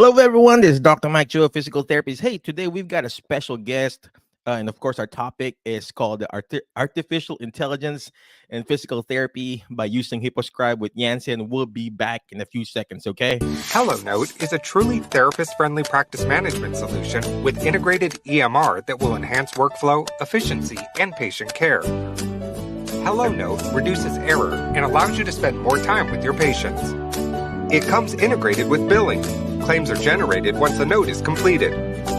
Hello, everyone. This is Dr. Mike Cho of Physical Therapies. Hey, today we've got a special guest. And of course, our topic is called the Artificial Intelligence and Physical Therapy by using Hipposcribe with Yansen. We'll be back in a few seconds, okay? HelloNote is a truly therapist-friendly practice management solution with integrated EMR that will enhance workflow, efficiency, and patient care. HelloNote reduces error and allows you to spend more time with your patients. It comes integrated with billing. Claims are generated once a note is completed.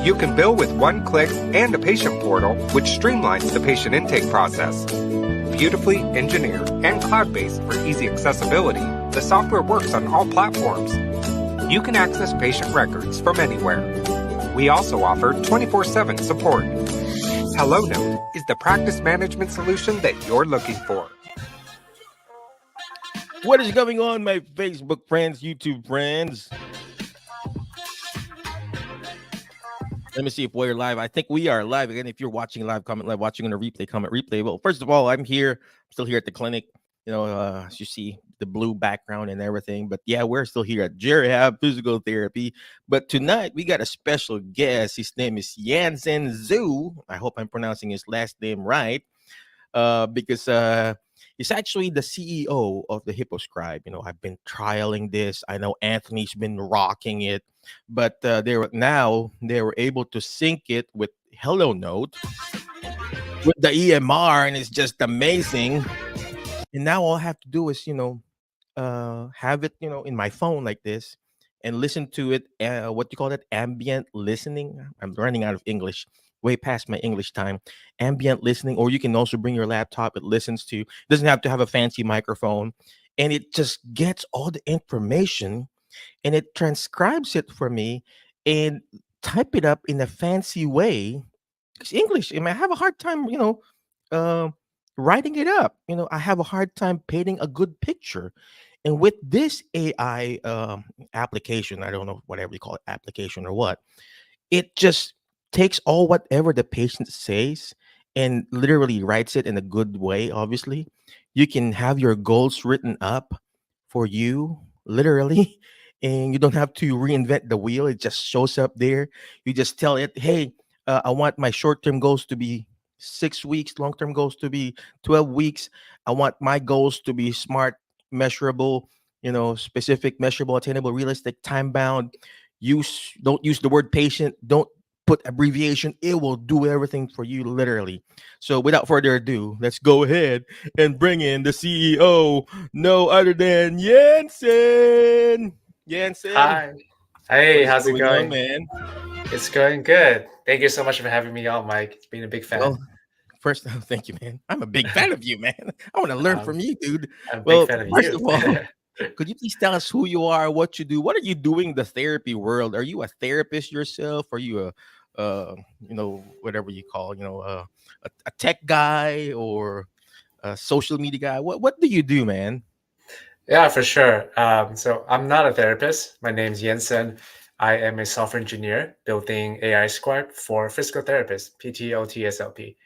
You can bill with one click and a patient portal, which streamlines the patient intake process. Beautifully engineered and cloud-based for easy accessibility, the software works on all platforms. You can access patient records from anywhere. We also offer 24/7 support. HelloNote is the practice management solution that you're looking for. What is going on, my Facebook friends, YouTube friends? Let me see if we're live. I think we are live. Again, if you're watching live, comment live. Watching on a replay, comment replay. Well, first of all, I'm here. I'm still here at the clinic. As you see the blue background and everything. But yeah, we're still here at Jerehab Physical Therapy. But tonight we got a special guest. His name is Yansen Zhou. I hope I'm pronouncing his last name right. Because he's actually the CEO of the Hipposcribe. I've been trialing this. I know Anthony's been rocking it, but they were able to sync it with HelloNote with the EMR, and it's just amazing. And now all I have to do is, have it, in my phone like this and listen to it. What do you call that? Ambient listening. I'm running out of English, way past my English time. Ambient listening, or you can also bring your laptop. It listens to, doesn't have to have a fancy microphone, and it just gets all the information and it transcribes it for me and type it up in a fancy way. Because English, I have a hard time, uh, writing it up. I have a hard time painting a good picture. And with this AI application, I don't know, whatever you call it, application or what, it just takes all whatever the patient says and literally writes it in a good way. Obviously, you can have your goals written up for you, literally, and you don't have to reinvent the wheel. It just shows up there. You just tell it, hey, I want my short-term goals to be 6 weeks, long-term goals to be 12 weeks. I want my goals to be smart, measurable, specific, measurable, attainable, realistic, time bound. Don't use the word patient. Don't put abbreviation. It will do everything for you, literally. So without further ado, let's go ahead and bring in the CEO, no other than Yansen. Yansen, Hi. what Hey, is how's it going on, going? man? It's going good. Thank you so much for having me on, Mike. Being a big fan. Well, first, thank you, man. I'm a big fan of you, man. I want to learn Um, from you, dude. I'm a big Well, fan of first of you. all, could you please tell us who you are, what you do? What are you doing in the therapy world? Are you a therapist yourself? Are you whatever you call, a tech guy or a social media guy? What do you do, man? Yeah, for sure. So I'm not a therapist. My name's Yansen. I am a software engineer building AI Scribe for physical therapists, PT, OT, SLP.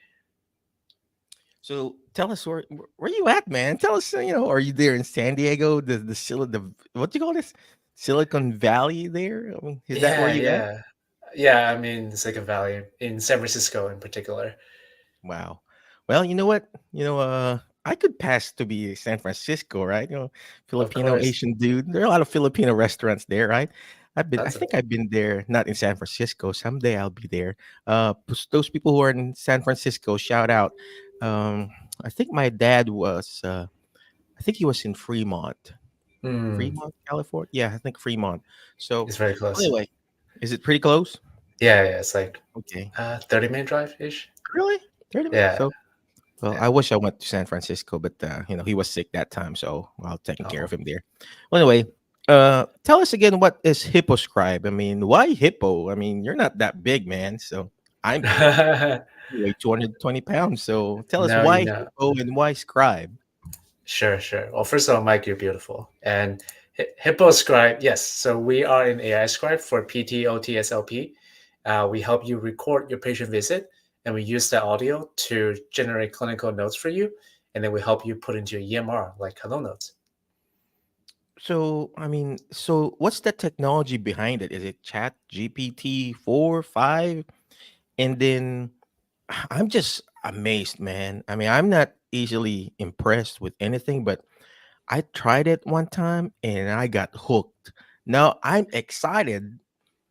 So tell us where you at, man? Tell us, are you there in San Diego, the what do you call this? Silicon Valley there? I mean, is that where Yeah, you at? yeah. Yeah, I mean, Silicon Valley, in San Francisco in particular. Wow. Well, you know what? I could pass to be San Francisco, right? Of Filipino course. Asian dude. There are a lot of Filipino restaurants there, right? I That's think I've been there, not in San Francisco. Someday I'll be there. Those people who are in San Francisco, shout out. Um, I think my dad was. I think he was in mm, Fremont, California. Yeah, I think Fremont. So it's very close. anyway, is it pretty close? Yeah, it's like Okay, 30-minute drive-ish. really, 30 minutes. Yeah, So well, yeah. I wish I went to San Francisco, but he was sick that time, so I'll taking care of Oh. him there. Well, anyway, tell us again, what is Hipposcribe? I mean, why Hippo? I mean, you're not that big, man. So I'm big. You weigh 220 pounds. So tell us No, why Hippo and why Scribe. sure, sure. Well, first of all, Mike, you're beautiful. And Hipposcribe, yes. So we are an AI scribe for PT, OT, SLP. We help you record your patient visit, and we use that audio to generate clinical notes for you. And then we help you put into your EMR, like Hello Notes. So, I mean, so what's the technology behind it? Is it Chat GPT 4, 5? And then I'm just amazed, man. I mean, I'm not easily impressed with anything, but I tried it one time and I got hooked. Now I'm excited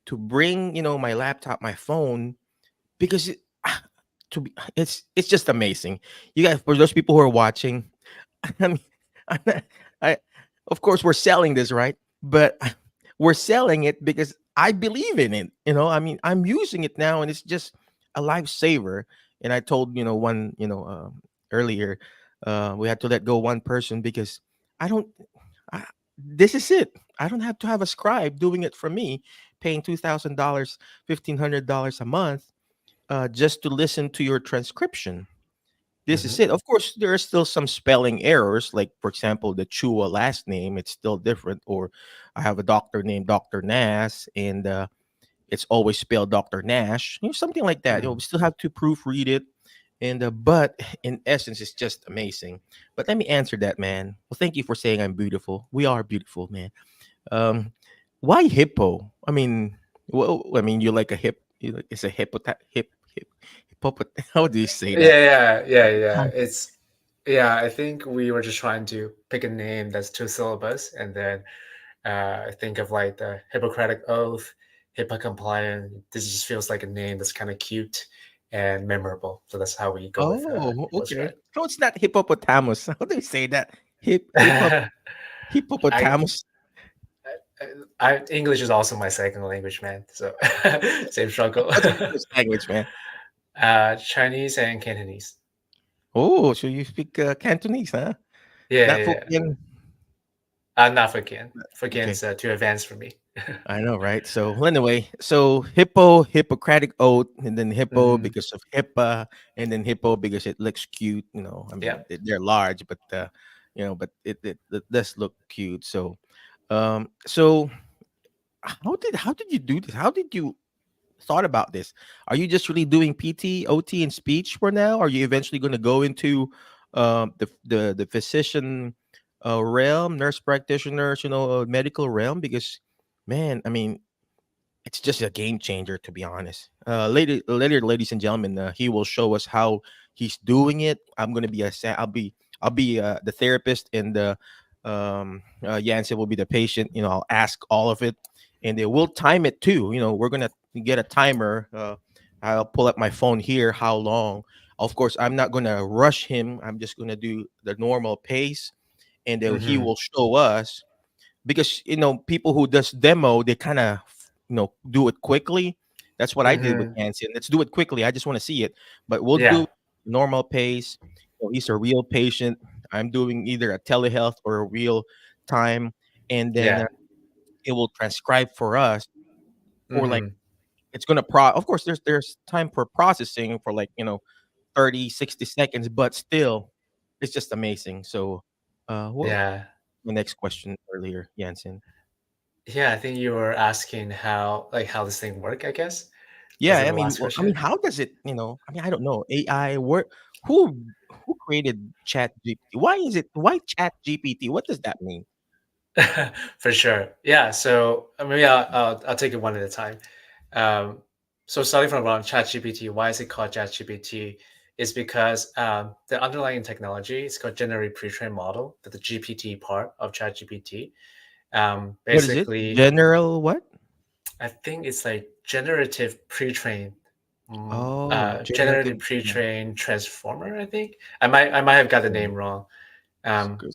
to bring, my laptop, my phone, because it's just amazing. You guys, for those people who are watching, I mean, I'm not, I of course we're selling this, right? But we're selling it because I believe in it. I mean, I'm using it now, and it's just a lifesaver. And I told one earlier, we had to let go one person because I don't. I, this is it. I don't have to have a scribe doing it for me, paying $2,000, $1,500 a month, just to listen to your transcription. This is Hmm. it. Of course, there are still some spelling errors, like for example, the Chua last name, it's still different. Or I have a doctor named Dr. Nas, and it's always spelled Dr. Nash, something like that. We still have to proofread it. And but in essence, it's just amazing. But let me answer that, man. Well, thank you for saying I'm beautiful. We are beautiful, man. Um, why hippo? I mean, well, I mean, you're like a hip. It's a hippopot. How do you say that? Yeah. I think we were just trying to pick a name that's two syllables, and then think of like the Hippocratic Oath, HIPAA compliant. This just feels like a name that's kind of cute and memorable. So that's how we go with Oh, okay. Hipposcribe. No, it's not hippopotamus. How do you say that? I, Hippopotamus. English is also my second language, man. So same struggle. What's your first language, man? Chinese and Cantonese. Oh, so you speak Cantonese, huh? Yeah, Not yeah. Hokkien. Not Fukian. Okay, Fukian's too advanced for me. I know, right? So well, anyway, so hippo, Hippocratic oath, and then hippo Hmm. because of HIPAA, and then hippo because it looks cute. I Yeah. mean, they're large, but but it does look cute. So how did you do this? How did you thought about this? Are you just really doing PT, OT, and speech for now? Are you eventually going to go into the physician realm, nurse practitioners, medical realm? Because man, I mean, it's just a game changer, to be honest. Later, ladies and gentlemen, he will show us how he's doing it. I'm gonna be I'll be the therapist, and the Yansen will be the patient. I'll ask all of it, and they will time it too. We're gonna get a timer. I'll pull up my phone here. How long? Of course, I'm not gonna rush him. I'm just gonna do the normal pace, and then he Hmm. will show us, because people who does demo, they kind of do it quickly. That's what I did with Hmm. Hanson. Let's do it quickly. I just want to see it, but we'll do Yeah. normal pace. He's a real patient. I'm doing either a telehealth or a real time, and then Yeah. it will transcribe for us for like, Hmm. it's gonna of course there's time for processing for like 30, 60 seconds, but still it's just amazing. So what Yeah. the next question earlier, Jansen? Yeah. I think you were asking how this thing work, I guess. Yeah, Was it I the mean, last well, I mean, question? how does it, I mean, I don't know. AI, who created Chat GPT? Why Chat GPT? What does that mean? For sure. Yeah. So maybe I'll take it one at a time. Um, so starting from around ChatGPT, why is it called ChatGPT? Is because the underlying technology is called generative pre-trained model, the GPT part of ChatGPT. What is it? Basically, General what? I think it's like generative pre-trained, Oh, generative generative. pre-trained transformer. I think I might have got the name wrong. It's Um, good.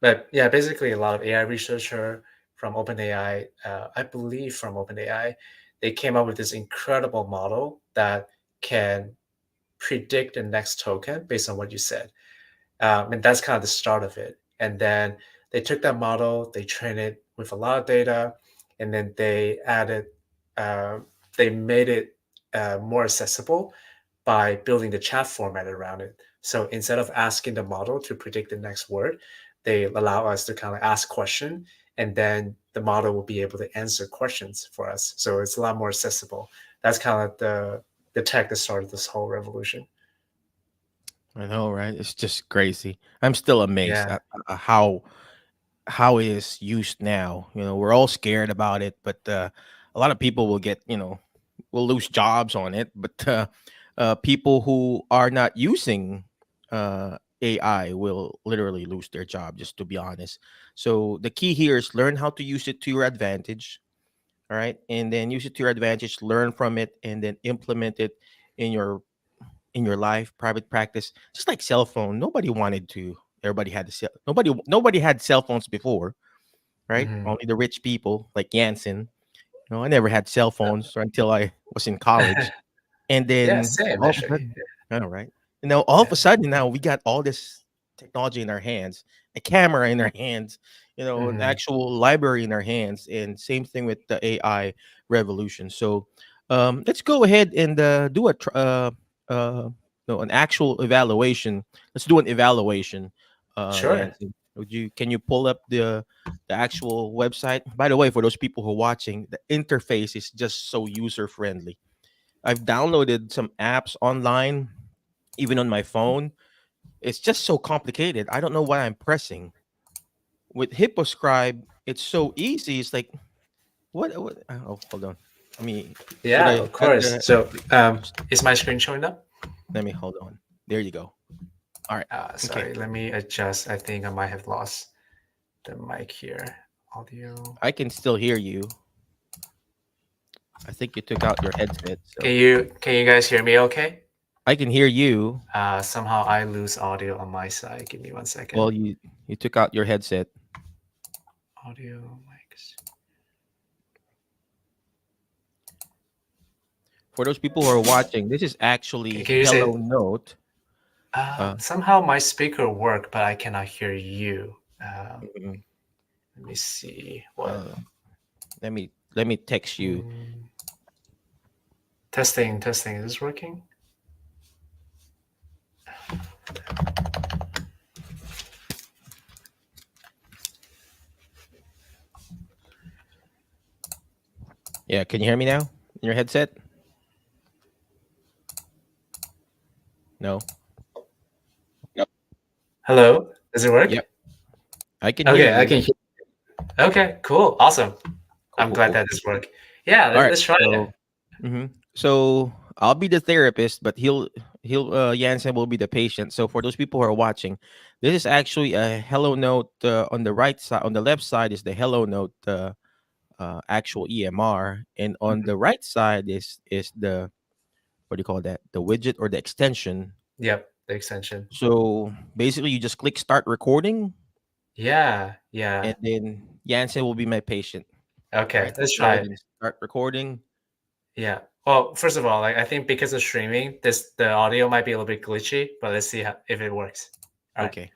But yeah, basically a lot of AI researcher from OpenAI, I believe from OpenAI, they came up with this incredible model that can predict the next token based on what you said. And that's kind of the start of it. And then they took that model, they trained it with a lot of data, and then uh, they made it more accessible by building the chat format around it. So instead of asking the model to predict the next word, they allow us to kind of ask question, and then the model will be able to answer questions for us. So it's a lot more accessible. That's kind of the tech that started this whole revolution. I know, right? It's just crazy. I'm still amazed Yeah. at how how it is used now. We're all scared about it, but a lot of people will get, will lose jobs on it. But people who are not using AI will literally lose their job, just to be honest. So the key here is learn how to use it to your advantage. All right. And then use it to your advantage, learn from it, and then implement it in your life, private practice. Just like cell phone, nobody wanted to. Everybody had the cell. Nobody had cell phones before, right? Hmm. Only the rich people like Yansen. I never had cell phones until I was in college, and Yeah, then same all of a actually. sudden, I know, right? All of Yeah. a sudden now we got all this technology in our hands, a camera in our hands, an Hmm. actual library in our hands, and same thing with the AI revolution. So, let's go ahead and do uh, an actual evaluation. Let's do an evaluation, Sure. Yancy. Can you pull up the actual website? By the way, for those people who are watching, the interface is just so user friendly. I've downloaded some apps online, even on my phone. It's just so complicated. I don't know what I'm pressing. With Hipposcribe, it's so easy. It's like what? Oh, hold on. Let me. Should Yeah, I of add course. the? So, is my screen showing up? Let me hold on. There you go. All right. Okay. Sorry, let me adjust. I think I might have lost the mic here. Audio. I can still hear you. I think you took out your headset, Can so you guys hear me okay? I can hear you. Somehow I lose audio on my side. Give me one second. Well, you took out your headset. Audio mics. For those people who are watching, this is actually Can you say? Hello Note. Somehow my speaker worked, but I cannot hear you. Mm, Let me see what. uh, let me text you. Mm, testing, testing. Is this working? Yeah, can you hear me now? In your headset? No. Yep. Hello. Does it work? Yep. I can hear Okay, I you. can hear. Okay, cool, awesome. Cool, I'm cool, glad cool. that this worked. Yeah, All right. let's try it. So I'll be the therapist, but he'll Jansen will be the patient. So for those people who are watching, this is actually a Hello Note. On the right side, on the left side is the Hello Note actual EMR, and on Mhm. the right side is the, what do you call that? The widget or the extension. Yep, the extension. So basically, you just click start recording, Yeah, yeah. and then Jansen will be my patient. All Okay, right, let's let's go try ahead it. and start recording. Yeah. Well, first of all, like I think because of streaming, the audio might be a little bit glitchy, but let's see if it works. All right, Okay.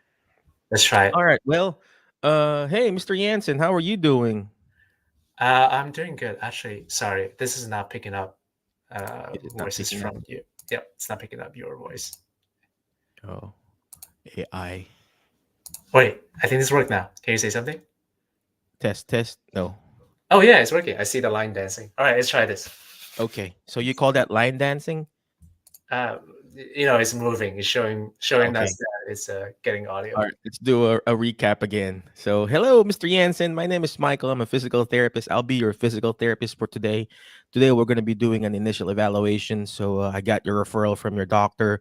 let's try it. All right. Well, hey, Mr. Jansen, how are you doing? I'm doing good, actually. Sorry, this is not picking up Is it not voices picking up? from you. Yep, it's not picking up your voice. Oh, AI. Wait, I think this worked now. Can you say something? Test, test. No. Oh yeah, it's working. I see the line dancing. All right, let's try this. Okay. So you call that line dancing? Uh, it's moving. It's showing us Okay. that it's getting audio. All right. Let's do a recap again. So, hello, Mr. Jansen. My name is Michael. I'm a physical therapist. I'll be your physical therapist for today. Today, we're going to be doing an initial evaluation. So, I got your referral from your doctor.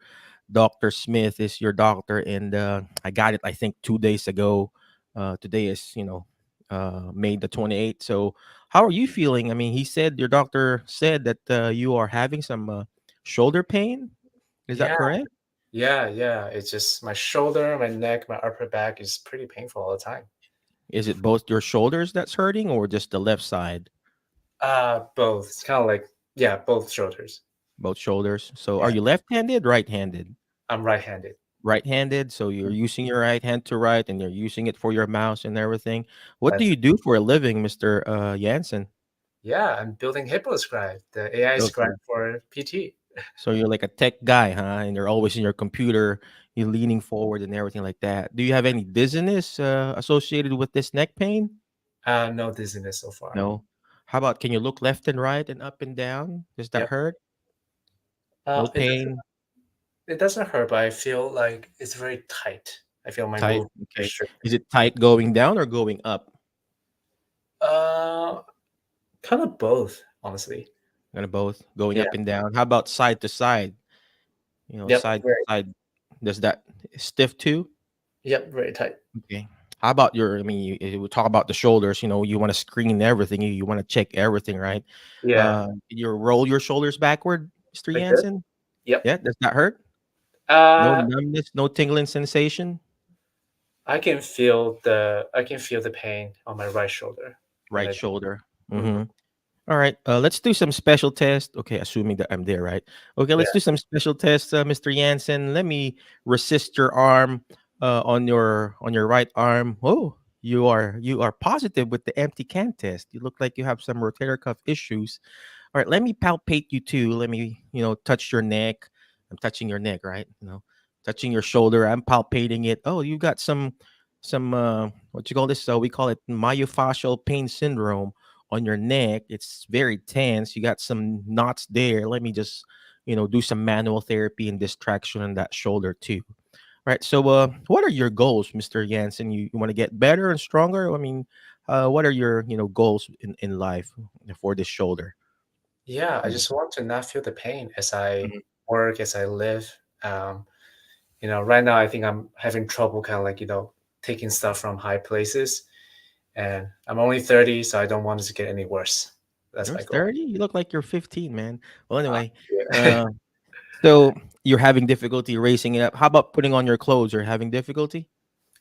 Dr. Smith is your doctor, and I got it, I think, 2 days ago. Today is, May the 28th. So, how are you feeling? I mean, he said your doctor said that you are having some shoulder pain. Is that Yeah, correct? yeah. It's just my shoulder, my neck, my upper back is pretty painful all the time. Is it both your shoulders that's hurting or just the left side? Both. It's kind of like, yeah, both shoulders. Both shoulders. So are Yeah, you left-handed, right-handed? I'm right-handed. Right-handed. So you're using your right hand to write and you're using it for your mouse and everything. What do That's you do for a living, Mr. Jansen? Yeah, I'm building Hipposcribe, the AI scribe Okay. for PT. So you're like a tech guy, huh? And you're always in your computer, you're leaning forward and everything like that. Do you have any dizziness associated with this neck pain? No dizziness so far. No. How about, can you look left and right and up and down? Does that Yep. hurt? Uh, No it doesn't pain? it doesn't hurt, but I feel like it's very tight. I feel my Tight. move Okay. restricted. Is it tight going down or going up? Uh, Kind of both, honestly. Kind of both going Yeah. up and down. How about side to side? Yep. Side to Very. side. Does that stiff too? Yep. Very tight. Okay. How about your? I mean, we talk about the shoulders. You want to screen everything. You want to check everything, right? Yeah. You roll your shoulders backward, Mr. Like this. Yansen. Yep. Yeah. Does that hurt? No Uh, numbness, no tingling sensation. I can feel the pain on my right shoulder when Right I. shoulder. Mhm. Mm-hmm. All right. Let's do some special tests. Okay, assuming that I'm there, right? Okay, Yeah. let's do some special tests, Mr. Yansen. Let me resist your arm on your right arm. Oh, you are positive with the empty can test. You look like you have some rotator cuff issues. All right, let me palpate you too. Let me, touch your neck. I'm touching your neck, right? Touching your shoulder. I'm palpating it. Oh, you got some what you call this? So we call it myofascial pain syndrome on your neck. It's very tense. You got some knots there. Let me just, do some manual therapy and distraction on that shoulder too. Right. So, what are your goals, Mr. Yansen? You want to get better and stronger? I mean, what are your, goals in life for this shoulder? Yeah. I Mhm. just want to not feel the pain as I Mhm. work, as I live. Um, right now I think I'm having trouble kind of like, taking stuff from high places. And I'm only 30, so I don't want it to get any worse. That's You're my goal. 30. You look like you're 15, man. Well, anyway, Yeah. uh, so you're having difficulty raising it up. How about putting on your clothes? You're having difficulty?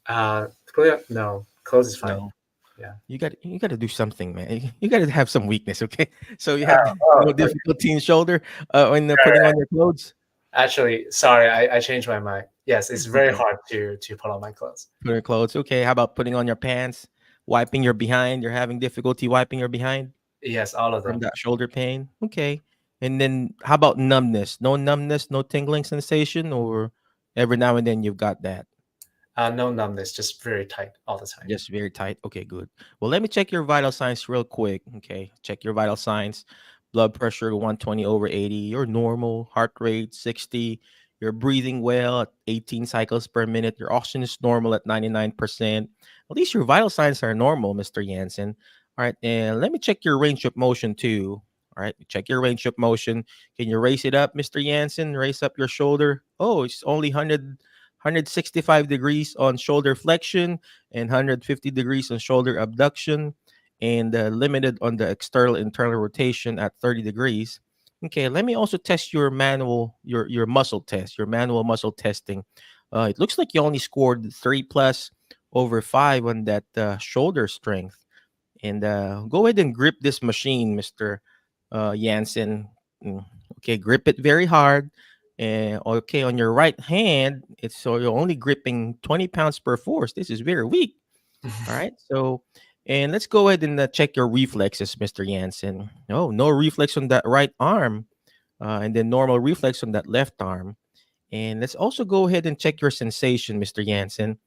Clear? No, clothes is fine. No. Yeah. You got to do something, man. You got to have some weakness, okay? So you have Oh, oh, no okay. difficulty in shoulder when Right, putting on right. your clothes. Actually, sorry, I changed my mind. Yes, it's very Okay, hard to put on my clothes. put on your clothes. Okay, how about putting on your pants, wiping your behind? You're having difficulty wiping your behind Yes, all of from them. that shoulder pain. Okay, and then how about numbness? No numbness, no tingling sensation, or every now and then you've got that. No numbness, just very tight all the time. Just very tight. Okay, good. Well, let me check your vital signs real quick. Okay, check your vital signs. Blood pressure 120 over 80. You're normal. Heart rate 60. You're breathing well at 18 cycles per minute. Your oxygen is normal at 99%. At least your vital signs are normal, Mr. Jansen. All right, and let me check your range of motion too. All right, check your range of motion. Can you raise it up, Mr. Jansen? Raise up your shoulder. Oh, it's only 165 degrees on shoulder flexion and 150 degrees on shoulder abduction and limited on the external internal rotation at 30 degrees. Okay, let me also test your muscle test, your manual muscle testing. It looks like you only scored 3+ over 5 on that shoulder strength. And go ahead and grip this machine, Mr. Jansen. Mm, Okay, grip it very hard. And okay, on your right hand, it's so you're only gripping 20 pounds per force. This is very weak. All right. So, and let's go ahead and check your reflexes, Mr. Jansen. Oh, no reflex on that right arm, and then normal reflex on that left arm. And let's also go ahead and check your sensation, Mr. Jansen.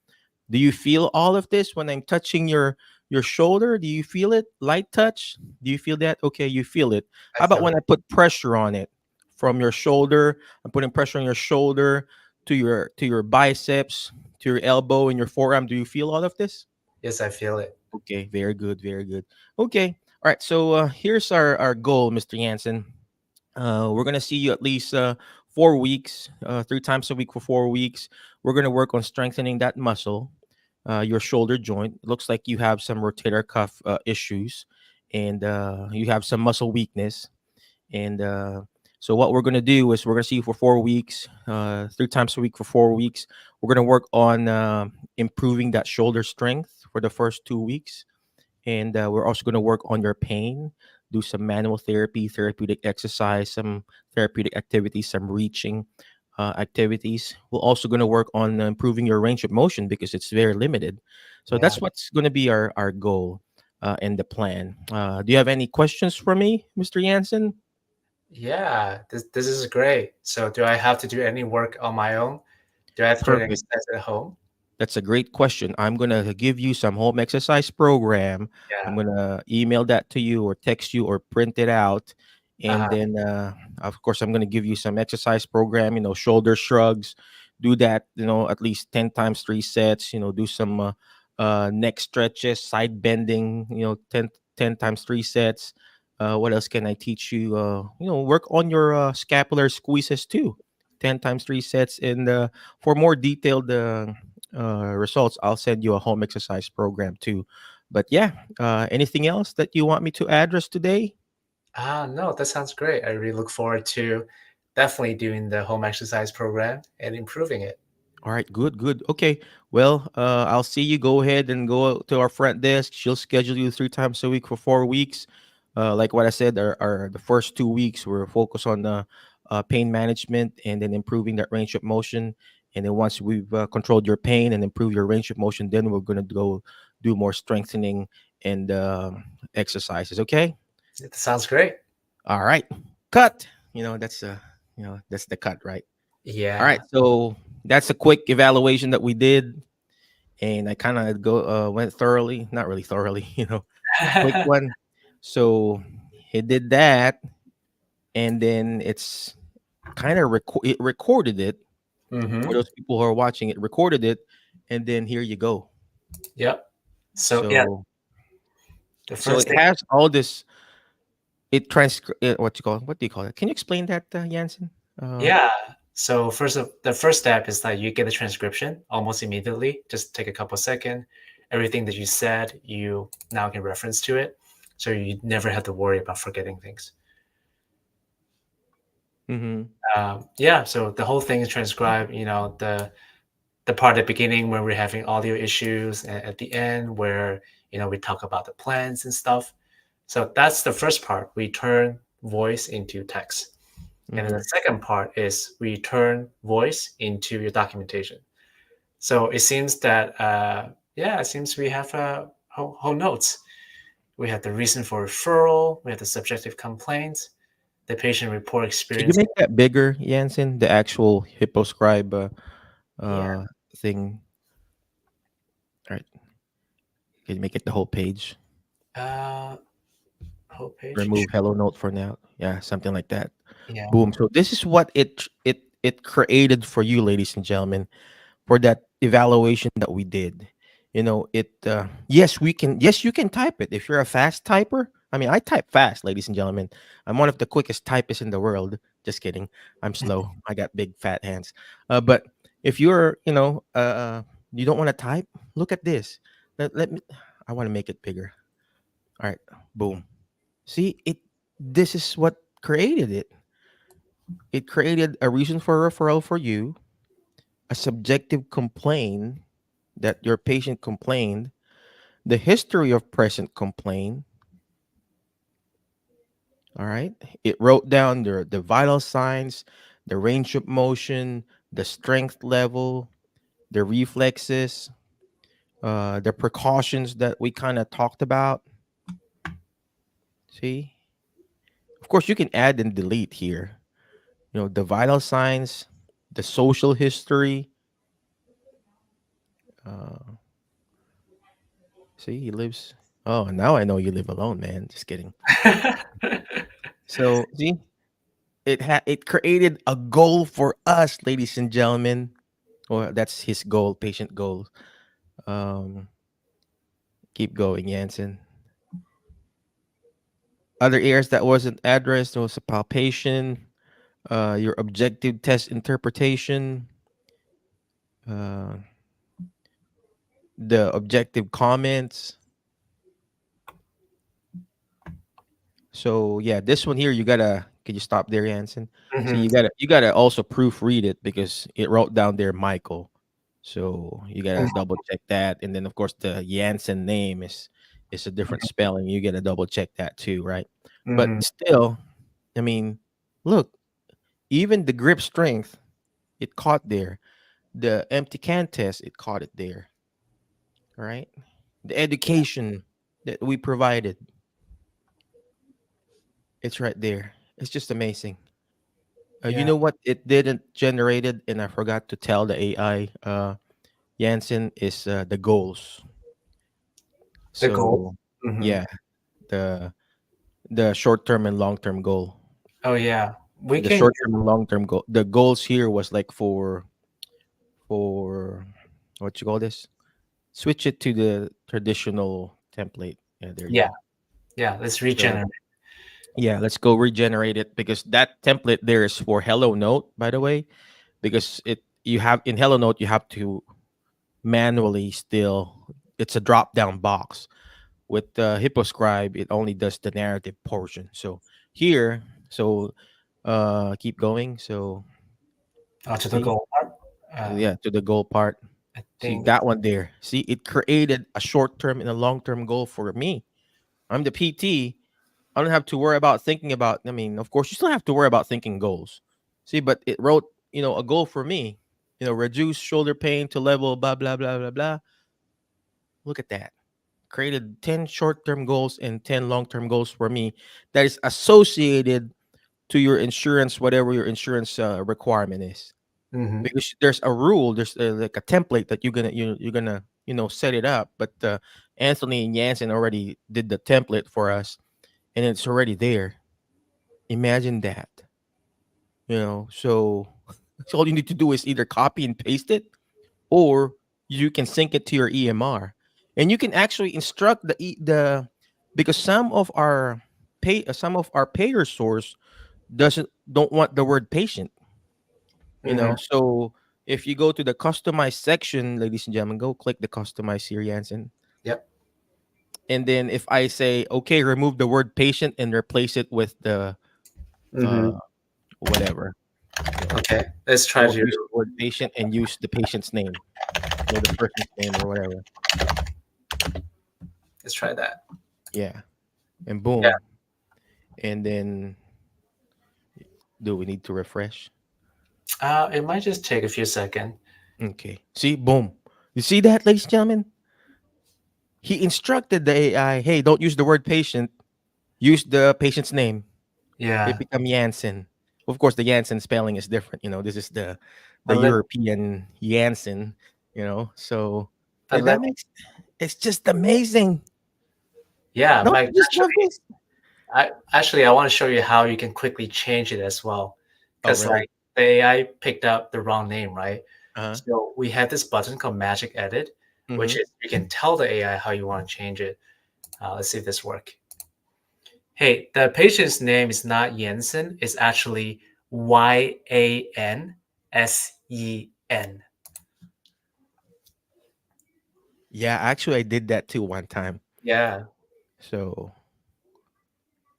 Do you feel all of this when I'm touching your shoulder? Do you feel it? Light touch? Do you feel that? Okay, you feel it. I How about feel when it. I put pressure on it from your shoulder? I'm putting pressure on your shoulder to your biceps, to your elbow and your forearm. Do you feel all of this? Yes, I feel it. Okay, very good, very good. Okay, all right. So here's our goal, Mr. Jansen. We're gonna see you at least 4 weeks, 3 times a week for 4 weeks. We're gonna work on strengthening that muscle, your shoulder joint. It looks like you have some rotator cuff issues, and you have some muscle weakness. And so what we're gonna do is we're gonna see you for 4 weeks, 3 times a week for 4 weeks. We're gonna work on improving that shoulder strength for the first 2 weeks, and we're also going to work on your pain, do some manual therapy, therapeutic exercise, some therapeutic activities, some reaching activities. We're also going to work on improving your range of motion because it's very limited. So Yeah. that's what's going to be our goal and the plan. Do you have any questions for me, Mr. Jansen? Yeah, this is great. So do I have to do any work on my own? Do I have to do an Perfect. exercise at home? That's a great question. I'm going to give you some home exercise program. I'm Yeah. going to email that to you or text you or print it out. And Uh-huh. then, of course, I'm going to give you some exercise program, shoulder shrugs, do that, at least 10 times 3 sets. Do some neck stretches, side bending, 10 times 3 sets. What else can I teach you? Work on your scapular squeezes too. 10 times 3 sets. And for more detailed results, I'll send you a home exercise program too. But yeah, anything else that you want me to address today? No, that sounds great. I really look forward to definitely doing the home exercise program and improving it. All right, good, good. Okay, well, I'll see you. Go ahead and go to our front desk. She'll schedule you 3 times a week for 4 weeks. Like what I said, the first 2 weeks we're focused on the pain management and then improving that range of motion. And then once we've controlled your pain and improve your range of motion, then we're gonna go do more strengthening and exercises. Okay. It sounds great. All right. Cut. That's the cut, right? All right. Yeah. So that's a quick evaluation that we did, and I kind of went thoroughly, not really thoroughly, quick one. So he did that, and then it's kind of it recorded it for Mm-hmm. those people who are watching it. Recorded it, and then here you go. Yep. So yeah, So the so first it thing, has all this. What you call it? What do you call it? Can you explain that, Jansen? Uh, yeah. So the first step is that you get the transcription almost immediately. Just take a couple seconds. Everything that you said, you now can reference to it, so you never have to worry about forgetting things. mm-hmm. Yeah. So the whole thing is transcribed. The part at the beginning when we're having audio issues, and at the end where we talk about the plans and stuff. So that's the first part. We turn voice into text. And then Mm-hmm. the second part is we turn voice into your documentation. So it seems that, yeah, it seems we have whole notes. We have the reason for referral, we have the subjective complaints, the patient report Can you experience. make that bigger, Jansen? The actual Hipposcribe Yeah, uh thing. All right. Can you make it the whole page? uh, whole page. Remove hello note for now. Yeah, something like that. Yeah. Boom. So this is what it created for you, ladies and gentlemen, for that evaluation that we did. Yes, you can type it if you're a fast typer. I mean, I type fast, ladies and gentlemen. I'm one of the quickest typists in the world. Just kidding. I'm slow. I got big fat hands. But if you're, you don't want to type, look at this. Let me. I want to make it bigger. All right. Boom. See it. This is what created it. It created a reason for referral for you, a subjective complaint that your patient complained, the history of present complaint. All right. It wrote down the vital signs, the range of motion, the strength level, the reflexes, the precautions that we kind of talked about. See, of course, you can add and delete here. The vital signs, the social history. Uh, See, he lives. Oh, now I know you live alone, man. Just kidding. So, see, it created a goal for us, ladies and gentlemen. Or that's his goal, patient goal. Um, keep going, Jansen. Other areas that wasn't addressed was a palpation, your objective test interpretation, uh, the objective comments. So yeah, this one here you gotta. Can you stop there, Jansen? See, Mhm. you gotta also proofread it because it wrote down there Michael. So you gotta Mhm. double check that, and then of course the Jansen name is a different spelling. You gotta double check that too, right? But Mhm. still, I mean, look, even the grip strength, it caught there. The empty can test, it caught it there, right? The education that we provided, it's right there. It's just amazing. You Yeah. know what? It didn't generated, and I forgot to tell the AI. Jansen is the goals. The goal. So Mhm. yeah, the the short term and long term goal. Oh yeah, we The can. short term and long term goal. The goals here was like for for what you call this. Switch it to the traditional template. Yeah, there you Yeah, go. yeah. Let's So regenerate. yeah, let's go regenerate it because that template there is for Hello Note, by the way, because it you have in Hello Note you have to manually still it's a drop down box. With Hipposcribe, it only does the narrative portion. So here, so keep going. So To the see, goal part. yeah, to the goal part. I See think. that one there. See, it created a short term and a long term goal for me. I'm the PT. I don't have to worry about thinking about. I mean, of course, you still have to worry about thinking goals. See, but it wrote, a goal for me. Reduce shoulder pain to level. Blah blah blah blah blah. Look at that. Created 10 short-term goals and 10 long-term goals for me that is associated to your insurance, whatever your insurance requirement is. Mhm. Because there's a rule, there's like a template that you're gonna set it up. But Anthony and Yansen already did the template for us, and it's already there. Imagine that, so all you need to do is either copy and paste it, or you can sync it to your EMR, and you can actually instruct the because some of our payer source don't want the word patient. Mhm. So if you go to the customize section, ladies and gentlemen, go click the customize here, Jansen. Yep. And then if I say okay, remove the word patient and replace it with the uh Mhm. whatever, you know, Okay. Let's try don't to. use the word patient and use the patient's name, the person's name or whatever. Let's try that. Yeah, and Yeah. boom. And then do we need to refresh? It might just take a few seconds. Okay. See, boom. You see that, ladies and gentlemen? He instructed the AI, hey, don't use the word patient, use the patient's name. It Yeah. become Janssen. Of course, the Janssen spelling is different. This is the But let. European Janssen. So But that let. makes it's just amazing. Yeah, Don't Mike. you just love this? I want to show you how you can quickly change it as well, Oh, because really? like the AI picked up the wrong name, right? Uh-huh. So we have this button called Magic Edit, which Mm-hmm. is you can tell the AI how you want to change it. Let's see if this works. Hey, the patient's name is not Yansen. It's actually Yansen. Yeah, actually, I did that too one time. Yeah, So,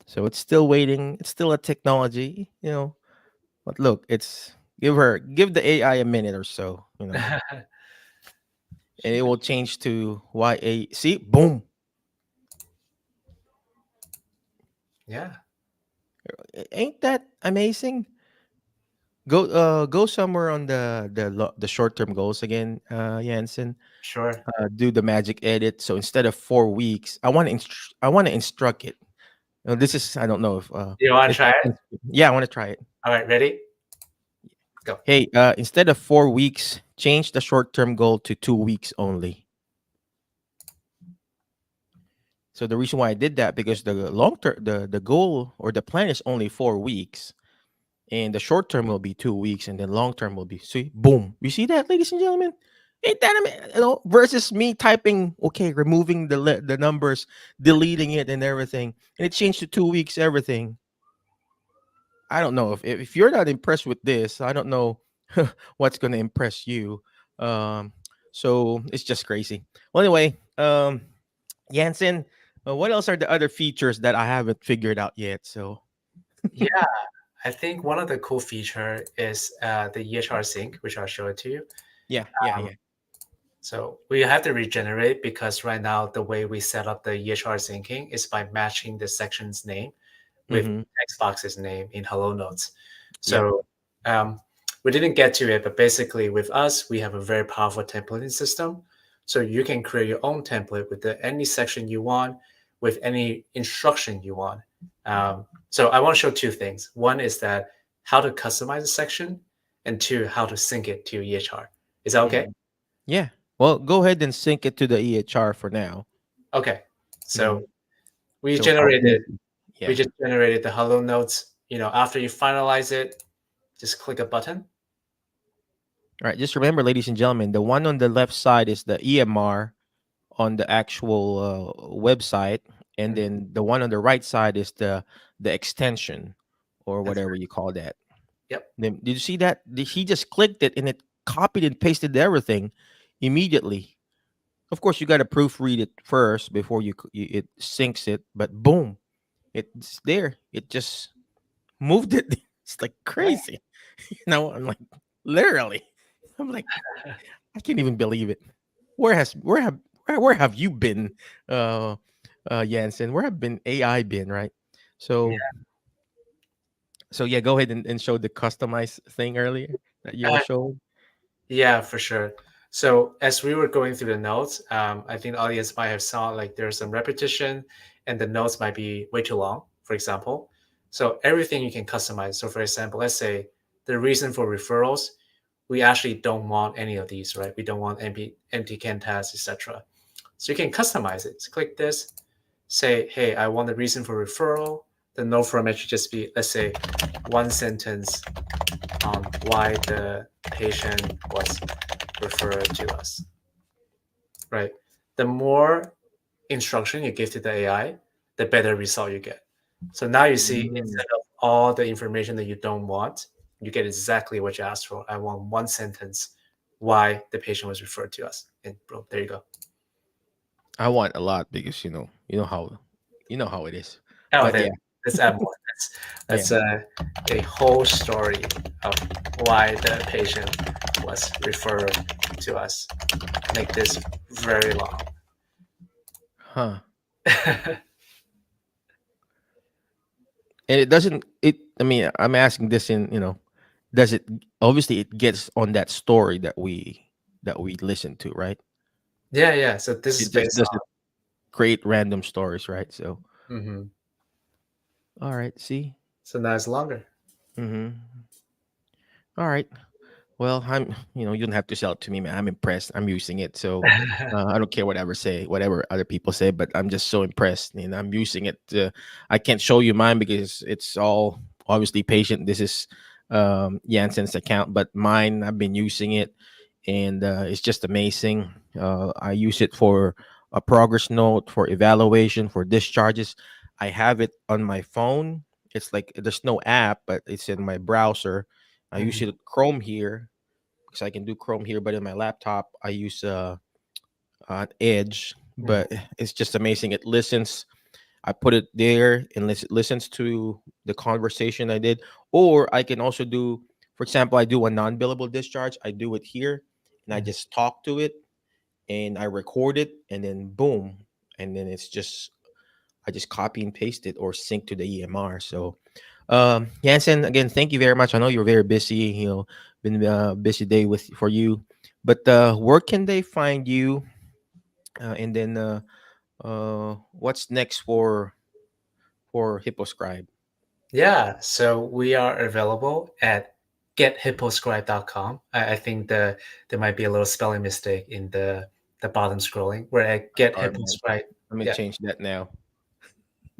it's still waiting. It's still a technology. But look, it's give the AI a minute or so, and it will change to YA. See, boom. yeah, Ain't that amazing? Go somewhere on the short term goals again, Jansen. sure. Do the magic edit. So instead of 4 weeks, I want to instruct it. This is I don't know if You want to it try it? yeah, I want to try it. All right, ready? Go. Hey, instead of 4 weeks, change the short term goal to 2 weeks only. So the reason why I did that because the long term the goal or the plan is only 4 weeks, and the short term will be 2 weeks, and then long term will be see boom. You see that, ladies and gentlemen? Ain't that versus me typing okay, removing the numbers, deleting it and everything, and it changed to 2 weeks everything. I don't know if you're not impressed with this. I don't know what's gonna impress you. Um, so it's just crazy. Well, anyway, Jansen, what else are the other features that I haven't figured out yet? So Yeah, I think one of the cool feature is the EHR sync, which I'll show it to you. yeah, yeah, Um, yeah. so we have to regenerate because right now the way we set up the EHR syncing is by matching the section's name with Mm-hmm. text box's name in Hello Notes. Yep. So um, we didn't get to it, but basically with us, we have a very powerful templating system. So you can create your own template with any section you want, with any instruction you want. So I want to show two things. One is that how to customize a section, and two, how to sync it to your EHR. Is that okay? Mm-hmm. Yeah. Well, go ahead and sync it to the EHR for now. Okay. Mhm. So we So how generated easy? we Yeah. just generated the Hello Notes. After you finalize it, just click a button. All right, just remember, ladies and gentlemen, the one on the left side is the EMR on the actual website, and Mhm. then the one on the right side is the extension or That's whatever right. you call that. Yep. Then, did you see that? He just clicked it and it copied and pasted everything immediately. Of course, you got to proofread it first before it syncs it, but boom, it's there. It just moved it. It's like Right. crazy. I'm like, literally. I'm like, I can't even believe it. Where have you been, uh, Jansen? Where have been AI been, right? So yeah, go ahead and show the customized thing earlier that you were Yeah. showing. Yeah, for sure. So as we were going through the notes, I think the audience might have saw like there's some repetition and the notes might be way too long, for example. So everything you can customize. So for example, let's say the reason for referrals, we actually don't want any of these, right? We don't want empty can tasks, etc. So you can customize it. So click this, say, hey, I want the reason for referral. The note format should just be, let's say, one sentence on why the patient was referred to us, right? The more instruction you give to the AI, the better result you get. So now you see, Mm. instead of all the information that you don't want, you get exactly what you asked for. I want one sentence why the patient was referred to us. And boom, there you go. I want a lot because you know how it is. Oh, But then yeah, let's add more. yeah. That's a whole story of why the patient was referred to us. Make this very long. Huh. And it doesn't. It. I mean, I'm asking this in. Does it? Obviously, it gets on that story that we listen to, right? Yeah, yeah. So this is It just based doesn't create random stories, right? So, on. all right. See. So now it's longer. Mm-hmm. All right. Well, you don't have to sell it to me, man. I'm impressed. I'm using it, so I don't care whatever other people say, but I'm just so impressed, and I'm using it. I can't show you mine because it's all obviously patient. This is Jansen's account, but mine, I've been using it, and it's just amazing. I use it for a progress note, for evaluation, for discharges. I have it on my phone. It's like there's no app, but it's in my browser. I use Mhm, it Chrome here because I can do Chrome here, but in my laptop I use Edge. mhm, But it's just amazing. It listens. I put it there and listens to the conversation I did, or I can also do, for example, I do a non-billable discharge. I do it here, and I mhm. just talk to it, and I record it, and then boom, and then I just copy and paste it or sync to the EMR. So Jansen, again, thank you very much. I know you're very busy. Been a busy day with for you. But where can they find you? And then what's next for Hipposcribe? Yeah, so we are available at gethipposcribe.com. I think there might be a little spelling mistake in the bottom scrolling. We're at Sorry, man. gethipposcribe. Let me Yeah. change that now.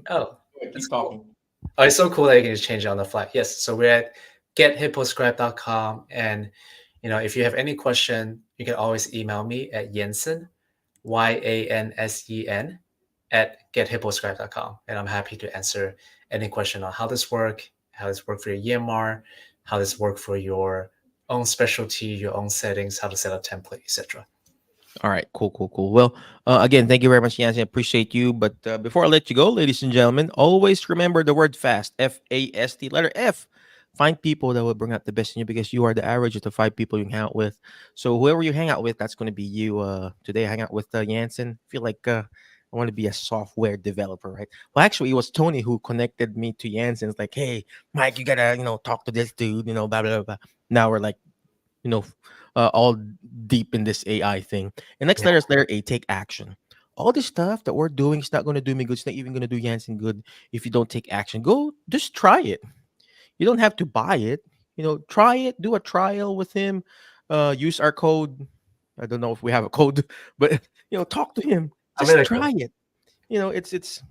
Oh, Yeah, that's keep cool. talking. Oh, it's so cool that you can just change it on the fly. Yes, so we're at gethipposcribe.com. And if you have any question, you can always email me at Yansen, Yansen, at gethipposcribe.com. And I'm happy to answer any question on how this work for your EMR, how this work for your own specialty, your own settings, how to set up template, etc. All right, cool, cool, cool. Well, again, thank you very much, Yancy. I appreciate you. But before I let you go, ladies and gentlemen, always remember the word fast, FAST, letter F. Find people that will bring out the best in you because you are the average of the five people you hang out with. So whoever you hang out with, that's going to be you. Today, I hang out with Yansen. Feel like I want to be a software developer, right? Well, actually, it was Tony who connected me to Yansen. It's like, hey, Mike, you gotta, talk to this dude, blah blah blah. Now we're like you know, all deep in this AI thing. And next Yeah, letter is letter A, take action. All this stuff that we're doing is not going to do me good. It's not even going to do Jansen good if you don't take action. Go, just try it. You don't have to buy it. Try it. Do a trial with him. Use our code. I don't know if we have a code, but talk to him. I'm Just really cool. try it. It's.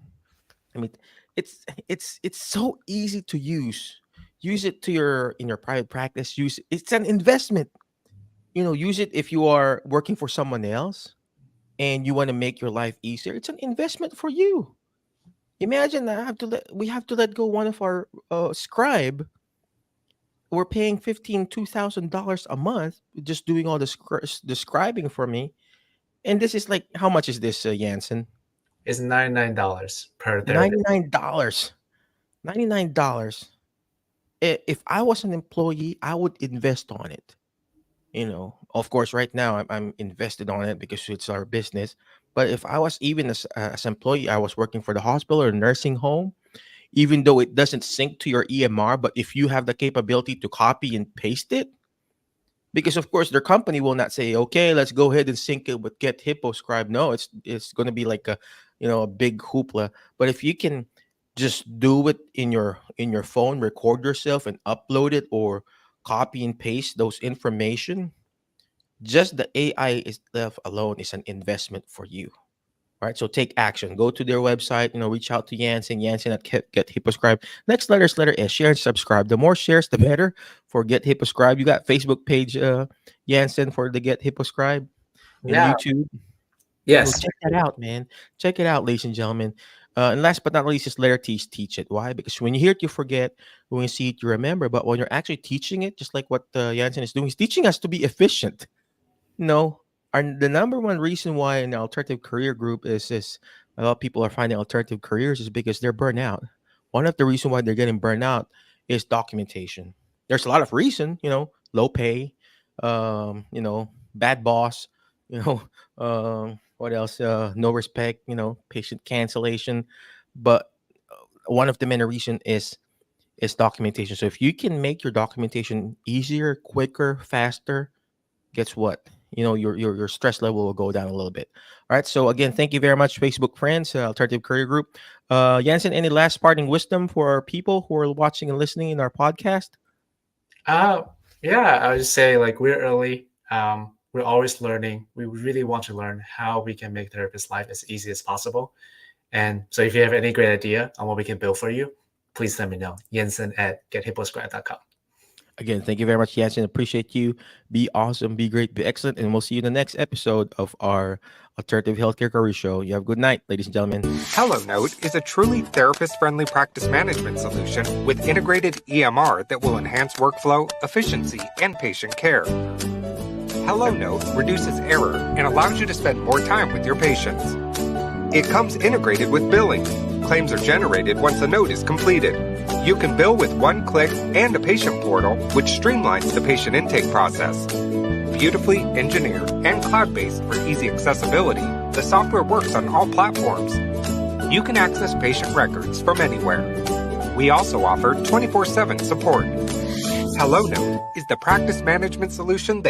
I mean, it's so easy to use. Use it to your in your private practice. Use it's an investment. use it if you are working for someone else and you want to make your life easier. It's an investment for you. Imagine we have to let go one of our scribe. We're paying $2,000 a month just doing all the scribing for me. And this is like, how much is this, Yansen? It's $99 per therapist. $99. $99. If I was an employee, I would invest on it. Of course, right now I'm invested on it because it's our business. But if I was even as employee, I was working for the hospital or nursing home, even though it doesn't sync to your EMR, but if you have the capability to copy and paste it, because of course their company will not say, okay, let's go ahead and sync it with Get Hipposcribe. No, it's going to be like a big hoopla. But if you can just do it in your phone, record yourself and upload it, or copy and paste those information, just the AI itself alone is an investment for you. All right, so take action. Go to their website. Reach out to Yansen at Get Hipposcribe. Next letter is letter S. Share and subscribe. The more shares, the better for Get Hipposcribe. You got Facebook page, Yansen, for the Get Hipposcribe, and YouTube. Yes. Check that out, man. Check it out, ladies and gentlemen. And last but not least is letter T's, teach it. Why? Because when you hear it, you forget. When you see it, you remember. But when you're actually teaching it, just like what Yansen is doing, he's teaching us to be efficient. The number one reason why an alternative career group is a lot of people are finding alternative careers is because they're burnt out. One of the reasons why they're getting burnt out is documentation. There's a lot of reason, low pay, bad boss, what else? No respect, patient cancellation. But one of the main reasons is documentation. So if you can make your documentation easier, quicker, faster, guess what? Your stress level will go down a little bit. All right. So again, thank you very much, Facebook friends, Alternative Career Group. Yansen, any last parting wisdom for our people who are watching and listening in our podcast? Yeah, I would say we're early. We're always learning. We really want to learn how we can make therapist life as easy as possible. And so if you have any great idea on what we can build for you, please let me know. Yansen at gethipposcribe.com. Again, thank you very much, Yansen. Appreciate you. Be awesome, be great, be excellent. And we'll see you in the next episode of our Alternative Healthcare Career Show. You have a good night, ladies and gentlemen. HelloNote is a truly therapist-friendly practice management solution with integrated EMR that will enhance workflow, efficiency, and patient care. HelloNote reduces error and allows you to spend more time with your patients. It comes integrated with billing. Claims are generated once a note is completed. You can bill with one click and a patient portal, which streamlines the patient intake process. Beautifully engineered and cloud-based for easy accessibility, the software works on all platforms. You can access patient records from anywhere. We also offer 24/7 support. HelloNote is the practice management solution that